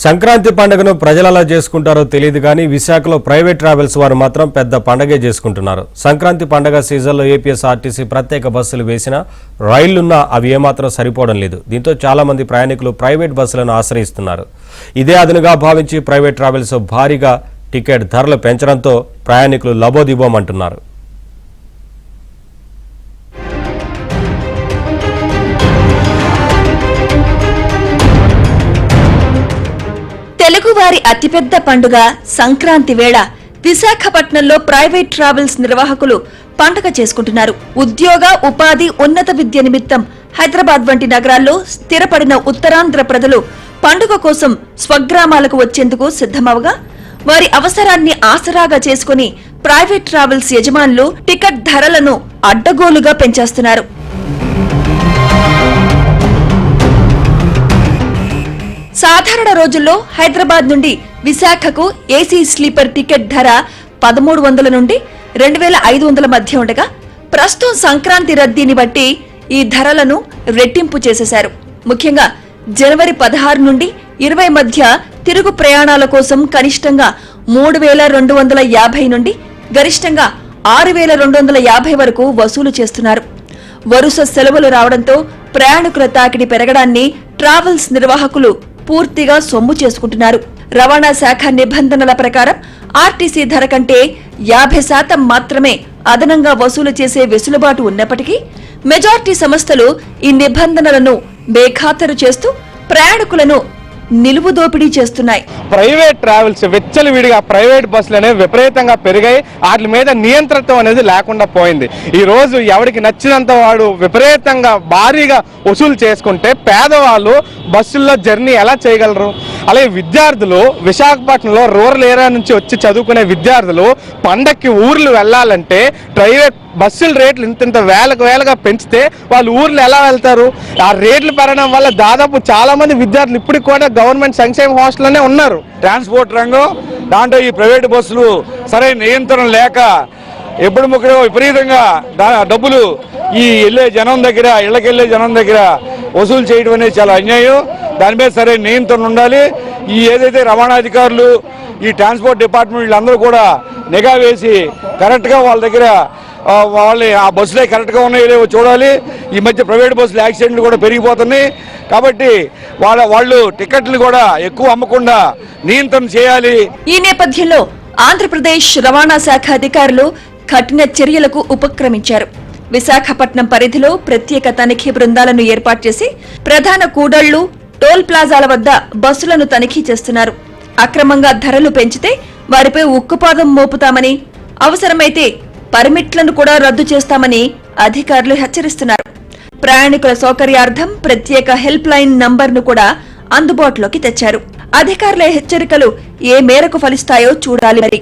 సంక్రాంతి పండుగను ప్రజలలా చేసుకుంటారో తెలియదు కానీ విశాఖలో ప్రైవేట్ ట్రావెల్స్ వారు మాత్రం పెద్ద పండగే చేసుకుంటున్నారు. సంక్రాంతి పండుగ సీజన్లో ఏపీఎస్ఆర్టీసీ ప్రత్యేక బస్సులు వేసినా రైళ్లున్నా అవి ఏమాత్రం సరిపోవడం లేదు. దీంతో చాలా మంది ప్రయాణికులు ప్రైవేట్ బస్సులను ఆశ్రయిస్తున్నారు. ఇదే అదనుగా భావించి ప్రైవేట్ ట్రావెల్స్ భారీగా టికెట్ ధరలు పెంచడంతో ప్రయాణికులు లబోదిబోమంటున్నారు. తెలుగువారి అతిపెద్ద పండుగ సంక్రాంతి వేళ విశాఖపట్నంలో ప్రైవేట్ ట్రావెల్స్ నిర్వాహకులు పండుగ చేసుకుంటున్నారు. ఉద్యోగ, ఉపాధి, ఉన్నత విద్య నిమిత్తం హైదరాబాద్ వంటి నగరాల్లో స్థిరపడిన ఉత్తరాంధ్ర ప్రజలు పండుగ కోసం స్వగ్రామాలకు వచ్చేందుకు సిద్ధమవగా వారి అవసరాన్ని ఆసరాగా చేసుకుని ప్రైవేట్ ట్రావెల్స్ యజమానులు టికెట్ ధరలను అడ్డగోలుగా పెంచేస్తున్నారు. సాధారణ రోజుల్లో హైదరాబాద్ నుండి విశాఖకు ఏసీ స్లీపర్ టికెట్ ధర 1300 నుండి 2500 మధ్య ఉండగా ప్రస్తుతం సంక్రాంతి రద్దీని బట్టి ఈ ధరలను రెట్టింపు చేసేశారు. ముఖ్యంగా జనవరి 16 నుండి 20 మధ్య తిరుగు ప్రయాణాల కోసం కనిష్టంగా 3250 నుండి గరిష్టంగా 6250 వరకు వసూలు చేస్తున్నారు. వరుస సెలవులు రావడంతో ప్రయాణికుల తాకిడి పెరగడాన్ని ట్రావెల్స్ నిర్వాహకులు పూర్తిగా సొమ్ము చేసుకుంటున్నారు. రవాణా శాఖ నిబంధనల ప్రకారం ఆర్టీసీ ధర కంటే 50% మాత్రమే అదనంగా వసూలు చేసే వెసులుబాటు ఉన్నప్పటికీ మెజార్టీ సంస్థలు ఈ నిబంధనలను బేఖాతరు చేస్తూ ప్రయాణికులను నిలువు దోపిడీ చేస్తున్నాయి. ప్రైవేట్ ట్రావెల్స్ విచ్చలవిడిగా ప్రైవేట్ బస్సులు అనేవి విపరీతంగా పెరిగాయి. వాటి మీద నియంత్రణం అనేది లేకుండా పోయింది. ఈ రోజు ఎవరికి నచ్చినంత వాడు విపరీతంగా భారీగా వసూలు చేసుకుంటే పేదవాళ్ళు బస్సుల్లో జర్నీ ఎలా చేయగలరు? అలాగే విద్యార్థులు విశాఖపట్నంలో రూరల్ ఏరియా నుంచి వచ్చి చదువుకునే విద్యార్థులు పండక్కి ఊర్లు వెళ్ళాలంటే ప్రైవేట్ బస్సుల రేట్లు ఇంత వేలగా పెంచితే వాళ్ళు ఊర్లు ఎలా వెళ్తారు? ఆ రేట్లు పెరగడం వల్ల దాదాపు చాలా మంది విద్యార్థులు ఇప్పటికి కూడా గవర్నమెంట్ సంక్షేమ హాస్టల్లోనే ఉన్నారు. ట్రాన్స్పోర్ట్ రంగం దాంట్లో ఈ ప్రైవేట్ బస్సులు సరైన నియంత్రణ లేక ఎప్పుడు ముక్కడో విపరీతంగా డబ్బులు ఈ వెళ్ళే జనం దగ్గర ఇళ్ళకెళ్ళే జనం దగ్గర వసూలు చేయడం అనేది చాలా అన్యాయం. దాని మీద సరైన నియంత్రణ ఉండాలి. ఈ ఏదైతే రవాణా అధికారులు ఈ ట్రాన్స్పోర్ట్ డిపార్ట్మెంట్ వీళ్ళందరూ కూడా నిఘా వేసి కరెక్ట్గా వాళ్ళ దగ్గర వాళ్ళు ఆ బస్సులే కరెక్ట్గా ఉన్నాయో లేవో చూడాలి. ఈ మధ్య ప్రైవేట్ బస్సులు యాక్సిడెంట్లు కూడా పెరిగిపోతున్నాయి. కాబట్టి వాళ్ళు టికెట్లు కూడా ఎక్కువ అమ్మకుండా నియంత్రణ చేయాలి. ఈ నేపథ్యంలో ఆంధ్రప్రదేశ్ రవాణా శాఖ అధికారులు కఠిన చర్యలకు ఉపక్రమించారు. విశాఖపట్నం పరిధిలో ప్రత్యేక తనిఖీ బృందాలను ఏర్పాటు చేసి ప్రధాన కూడళ్లు, టోల్ ప్లాజాల వద్ద బస్సులను తనిఖీ చేస్తున్నారు. అక్రమంగా ధరలు పెంచితే వారిపై ఉక్కుపాదం మోపుతామని, అవసరమైతే పర్మిట్లను కూడా రద్దు చేస్తామని అధికారులు హెచ్చరిస్తున్నారు. ప్రయాణికుల సౌకర్యార్థం ప్రత్యేక హెల్ప్ లైన్ నంబర్ను కూడా అందుబాటులోకి తెచ్చారు. అధికారుల హెచ్చరికలు ఏ మేరకు ఫలిస్తాయో చూడాలి మరి.